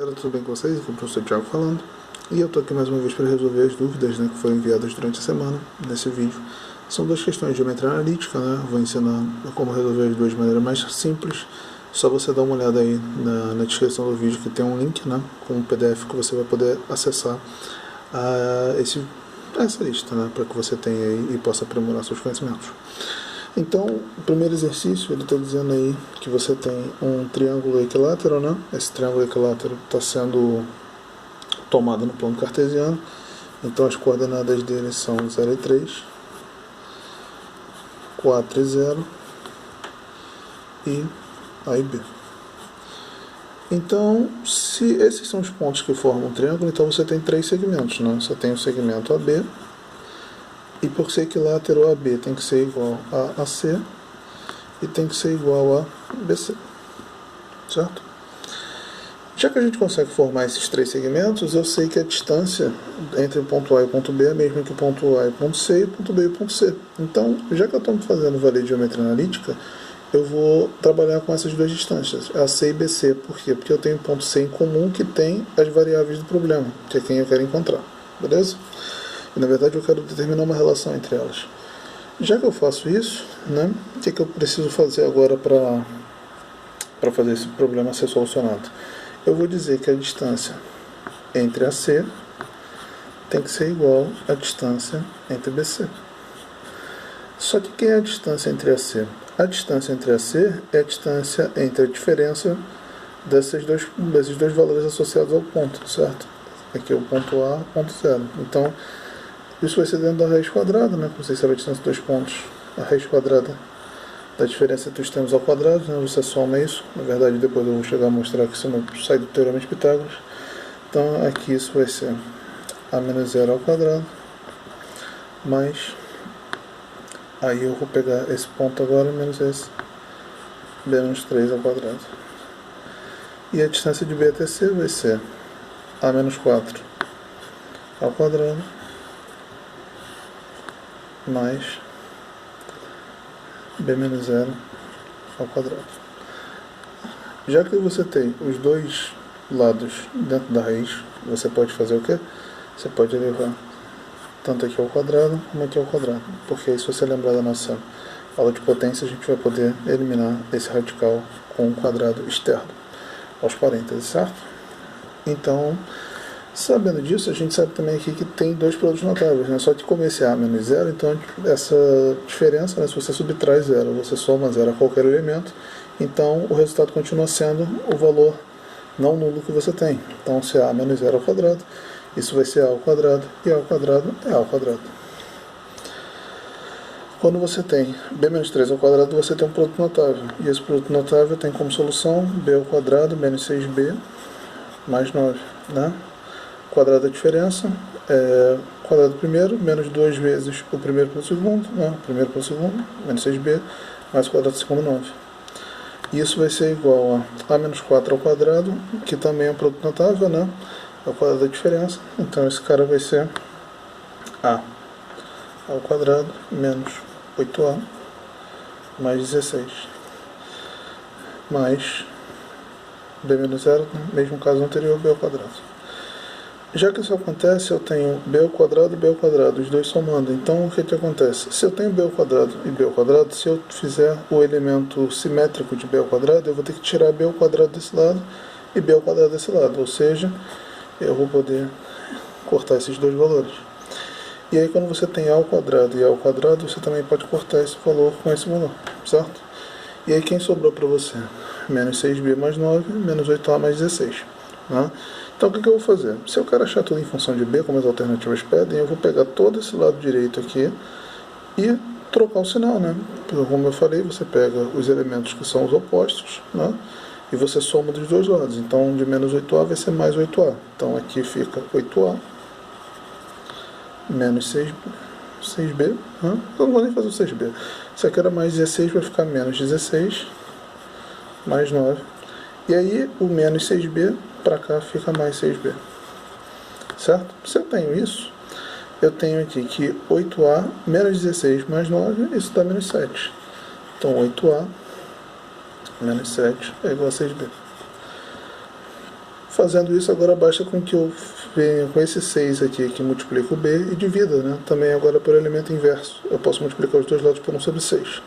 Tudo bem com vocês? Aqui é o professor Thiago falando. E eu estou aqui mais uma vez para resolver as dúvidas, que foram enviadas durante a semana nesse vídeo. São duas questões de geometria analítica, Vou ensinar como resolver as duas de maneira mais simples. Só você dar uma olhada aí na descrição do vídeo que tem um link, com um PDF que você vai poder acessar essa lista, para que você tenha aí e possa aprimorar seus conhecimentos. Então, o primeiro exercício, ele está dizendo aí que você tem um triângulo equilátero, Esse triângulo equilátero está sendo tomado no plano cartesiano. Então, as coordenadas dele são 0 e 3, 4 e 0 e A e B. Então, se esses são os pontos que formam um triângulo, então você tem três segmentos, Você tem o segmento AB, e por ser equilátero, AB tem que ser igual a AC e tem que ser igual a BC, certo? Já que a gente consegue formar esses três segmentos, eu sei que a distância entre o ponto A e o ponto B é a mesma que o ponto A e o ponto C e o ponto B e o ponto C. Então, já que eu estou fazendo valer de geometria analítica, eu vou trabalhar com essas duas distâncias, AC e BC. Por quê? Porque eu tenho um ponto C em comum que tem as variáveis do problema, que é quem eu quero encontrar, beleza? E na verdade eu quero determinar uma relação entre elas. Já que eu faço isso, o que eu preciso fazer agora para fazer esse problema ser solucionado? Eu vou dizer que a distância entre AC tem que ser igual à distância entre BC. Só que quem é a distância entre AC? A distância entre AC é a distância entre a diferença desses dois valores associados ao ponto, certo? Aqui é o ponto A e o ponto 0. Então, isso vai ser dentro da raiz quadrada, Como vocês sabem a distância dos pontos. A raiz quadrada da diferença entre os termos ao quadrado, Você soma isso. Na verdade, depois eu vou chegar a mostrar que isso não sai do teorema de Pitágoras. Então, aqui isso vai ser A menos 0 ao quadrado, mais... Aí eu vou pegar esse ponto agora, menos esse, B menos 3 ao quadrado. E a distância de B até C vai ser A menos 4 ao quadrado, mais B menos 0 ao quadrado. Já que você tem os dois lados dentro da raiz, você pode fazer o quê? Você pode elevar tanto aqui ao quadrado como aqui ao quadrado. Porque aí, se você lembrar da nossa aula de potência, a gente vai poder eliminar esse radical com um quadrado externo aos parênteses, certo? Então, sabendo disso, a gente sabe também aqui que tem dois produtos notáveis, Só que como esse A menos 0, então essa diferença, se você subtrai 0, você soma 0 a qualquer elemento, então o resultado continua sendo o valor não nulo que você tem. Então, se A menos 0 ao quadrado, isso vai ser A ao quadrado, e A ao quadrado é A ao quadrado. Quando você tem B menos 3 ao quadrado, você tem um produto notável. E esse produto notável tem como solução B ao quadrado menos 6B mais 9, Quadrado da diferença é quadrado do primeiro, menos 2 vezes o primeiro pelo segundo, primeiro pelo segundo, menos 6B, mais o quadrado do segundo, 9. E isso vai ser igual a menos 4 ao quadrado, que também é um produto notável, ao quadrado da diferença. Então esse cara vai ser A ao quadrado menos 8A mais 16, mais B menos 0, mesmo caso anterior, B ao quadrado. Já que isso acontece, eu tenho B ao quadrado e B ao quadrado, os dois somando. Então, o que acontece? Se eu tenho B ao quadrado e B ao quadrado, se eu fizer o elemento simétrico de B ao quadrado, eu vou ter que tirar B ao quadrado desse lado e B ao quadrado desse lado. Ou seja, eu vou poder cortar esses dois valores. E aí, quando você tem A ao quadrado e A ao quadrado, você também pode cortar esse valor com esse valor, certo? E aí, quem sobrou para você? Menos 6B mais 9, menos 8A mais 16. Então, o que eu vou fazer? Se eu quero achar tudo em função de B, como as alternativas pedem, eu vou pegar todo esse lado direito aqui e trocar o sinal, Como eu falei, você pega os elementos que são os opostos, e você soma dos dois lados. Então, de menos 8A vai ser mais 8A. Então, aqui fica 8A menos 6B. Eu não vou nem fazer o 6B. Isso aqui era mais 16, vai ficar menos 16 mais 9. E aí, o menos 6B para cá fica mais 6B. Certo? Se eu tenho isso, eu tenho aqui que 8A menos 16 mais 9, isso dá menos 7. Então, 8A menos 7 é igual a 6B. Fazendo isso, agora basta com que eu venha com esse 6 aqui, que multiplica o b e divida, né? Também agora por elemento inverso. Eu posso multiplicar os dois lados por 1 sobre 6.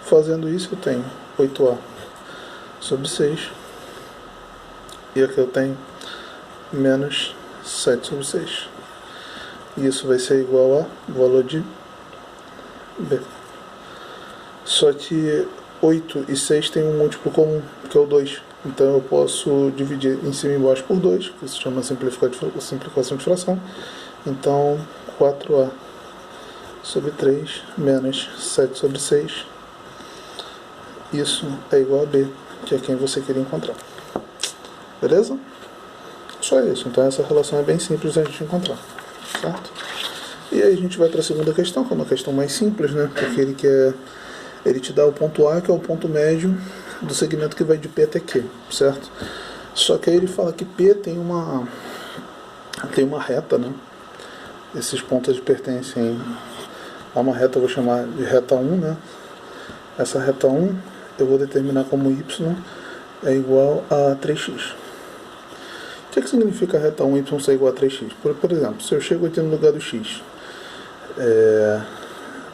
Fazendo isso, eu tenho 8a sobre 6. E aqui eu tenho menos 7 sobre 6. E isso vai ser igual a valor de b. Só que 8 e 6 tem um múltiplo comum, que é o 2. Então eu posso dividir em cima e embaixo por 2, que se chama simplificação de fração. Então 4a sobre 3 menos 7 sobre 6. Isso é igual a b, que é quem você queria encontrar. Beleza? Só isso. Então essa relação é bem simples de a gente encontrar. Certo? E aí a gente vai para a segunda questão, que é uma questão mais simples, né? Porque ele te dá o ponto A, que é o ponto médio do segmento que vai de P até Q, certo? Só que aí ele fala que P tem uma reta, né? Esses pontos pertencem a uma reta, eu vou chamar de reta 1, né? Essa reta 1 eu vou determinar como y é igual a 3x. O que significa a reta 1 y ser igual a 3x? Por exemplo, se eu chego aqui no lugar do x,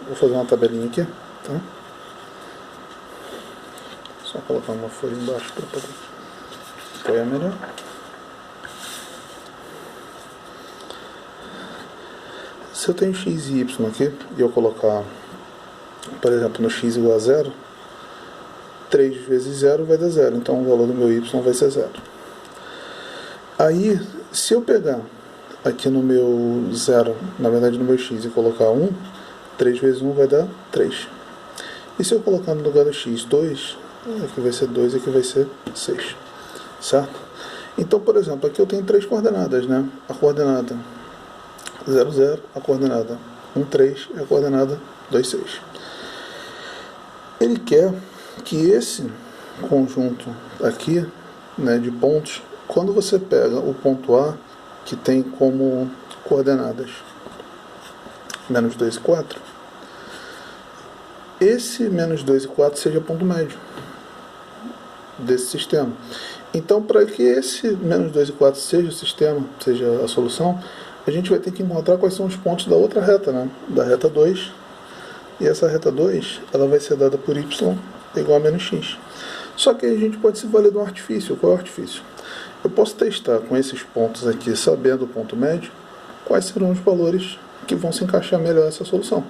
vou fazer uma tabelinha aqui, tá? Só colocar uma folha embaixo para poder apoiar melhor. Se eu tenho x e y aqui, e eu colocar, por exemplo, no x igual a 0, 3 vezes 0 vai dar 0, então o valor do meu y vai ser 0. Aí, se eu pegar aqui no meu 0, na verdade no meu x, e colocar 1, 3 vezes 1 vai dar 3. E se eu colocar no lugar do x 2, aqui vai ser 2 e aqui vai ser 6. Certo? Então, por exemplo, aqui eu tenho 3 coordenadas, né? A coordenada 0, 0, a coordenada 1, 3 e a coordenada 2, 6. Ele quer que esse conjunto aqui, né, de pontos, quando você pega o ponto A, que tem como coordenadas menos 2 e 4, esse menos 2 e 4 seja ponto médio desse sistema. Então, para que esse menos 2 e 4 seja o sistema, seja a solução, a gente vai ter que encontrar quais são os pontos da outra reta, né? Da reta 2. E essa reta 2, ela vai ser dada por y igual a menos x. Só que a gente pode se valer de um artifício. Qual é o artifício? Eu posso testar com esses pontos aqui, sabendo o ponto médio, quais serão os valores que vão se encaixar melhor nessa solução.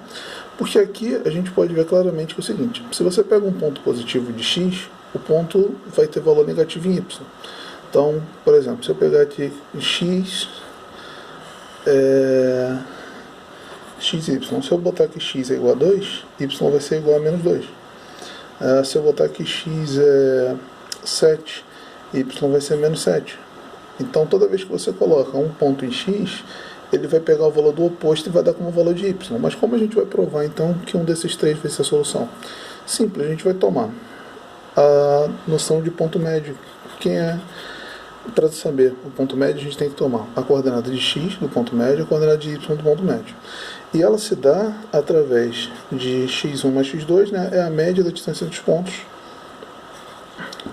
Porque aqui a gente pode ver claramente que é o seguinte: se você pega um ponto positivo de x, o ponto vai ter valor negativo em y. Então, por exemplo, se eu pegar aqui x, xy, se eu botar aqui x é igual a 2, y vai ser igual a menos 2. Se eu botar aqui x é 7, y vai ser menos 7. Então, toda vez que você coloca um ponto em x, ele vai pegar o valor do oposto e vai dar como valor de y. Mas como a gente vai provar, então, que um desses três vai ser a solução? Simples, a gente vai tomar a noção de ponto médio. Para saber o ponto médio, a gente tem que tomar a coordenada de x do ponto médio e a coordenada de y do ponto médio. E ela se dá através de x1 mais x2, né? É a média da distância dos pontos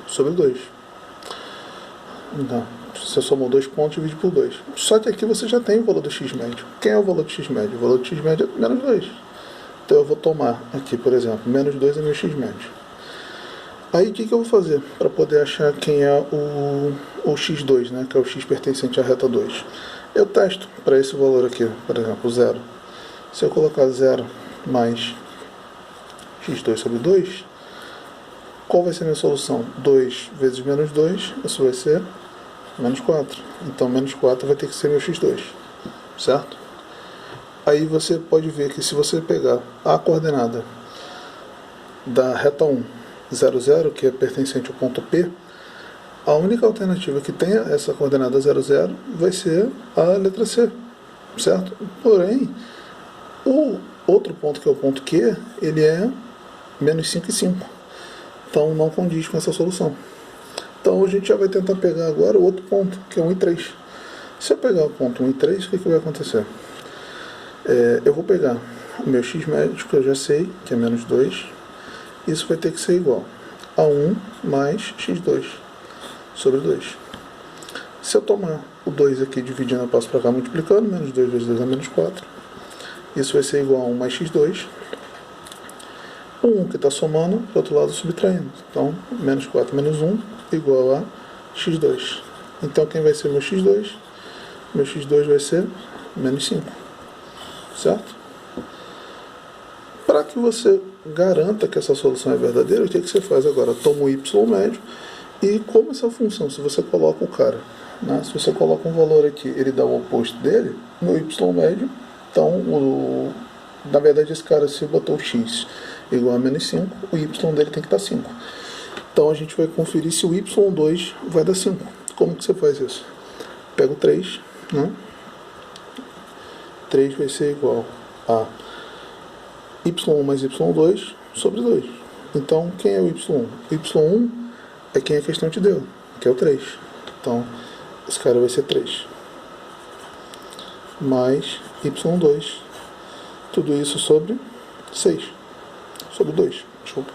sobre 2. Então, você somou 2 pontos e divide por 2. Só que aqui você já tem o valor do x médio. Quem é o valor do x médio? O valor do x médio é menos 2. Então eu vou tomar aqui, por exemplo, menos 2 é meu x médio. Aí o que eu vou fazer para poder achar quem é o x2, né? Que é o x pertencente à reta 2? Eu testo para esse valor aqui, por exemplo, 0. Se eu colocar 0 mais x2 sobre 2, qual vai ser a minha solução? 2 vezes menos 2, isso vai ser menos 4. Então, menos 4 vai ter que ser meu x2, certo? Aí você pode ver que se você pegar a coordenada da reta 1, 0, 0, que é pertencente ao ponto P, a única alternativa que tenha essa coordenada 0, 0 vai ser a letra C, certo? Porém, o outro ponto, que é o ponto Q, ele é menos 5 e 5. Então, não condiz com essa solução. Então, a gente já vai tentar pegar agora o outro ponto, que é 1 e 3. Se eu pegar o ponto 1 e 3, o que vai acontecer? Eu vou pegar o meu x médio, que eu já sei, que é menos 2. Isso vai ter que ser igual a 1 mais x2 sobre 2. Se eu tomar o 2 aqui, dividindo, eu passo para cá multiplicando, menos 2 vezes 2 é menos 4. Isso vai ser igual a 1 mais x2. O 1 que está somando, do outro lado subtraindo. Então, menos 4 menos 1 igual a x2. Então, quem vai ser meu x2? Meu x2 vai ser menos 5. Certo? Para que você garanta que essa solução é verdadeira, o que você faz agora? Toma o y médio e como essa função, se você coloca o cara, né? Se você coloca um valor aqui, ele dá o oposto dele, no y médio, então, na verdade, esse cara, se botou x igual a menos 5, o y dele tem que estar 5. Então, a gente vai conferir se o y2 vai dar 5. Como que você faz isso? Pega o 3, né? 3 vai ser igual a y1 mais y2 sobre 2. Então, quem é o y1? O y1 é quem a questão te deu, que é o 3. Então, esse cara vai ser 3. Mais y2. Tudo isso sobre 6. Sobre 2, desculpa.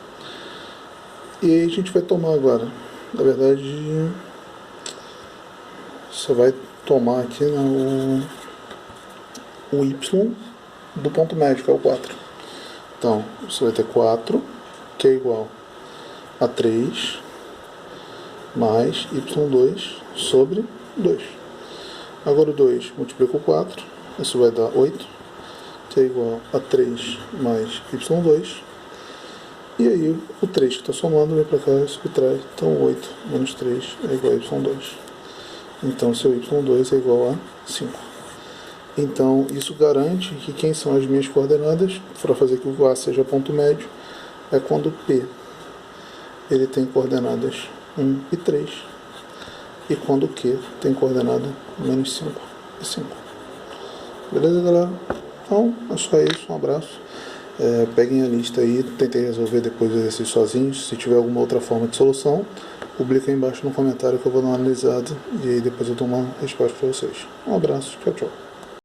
E aí a gente vai tomar agora. Na verdade, você vai tomar aqui o y do ponto médio, que é o 4. Então, você vai ter 4, que é igual a 3, mais y2 sobre 2. Agora o 2 multiplica o 4, isso vai dar 8, que é igual a 3 mais y2. E aí o 3 que está somando vem para cá e subtrai. Então 8 menos 3 é igual a y2. Então seu y2 é igual a 5. Então isso garante que quem são as minhas coordenadas, para fazer que o A seja ponto médio, é quando o P ele tem coordenadas 1 e 3. E quando o Q tem coordenada menos 5 e 5. Beleza, galera? Então, é só isso. Um abraço. Peguem a lista aí, tentem resolver depois o exercício sozinhos. Se tiver alguma outra forma de solução, publica aí embaixo no comentário que eu vou dar uma analisada e aí depois eu dou uma resposta para vocês. Um abraço. Tchau, tchau.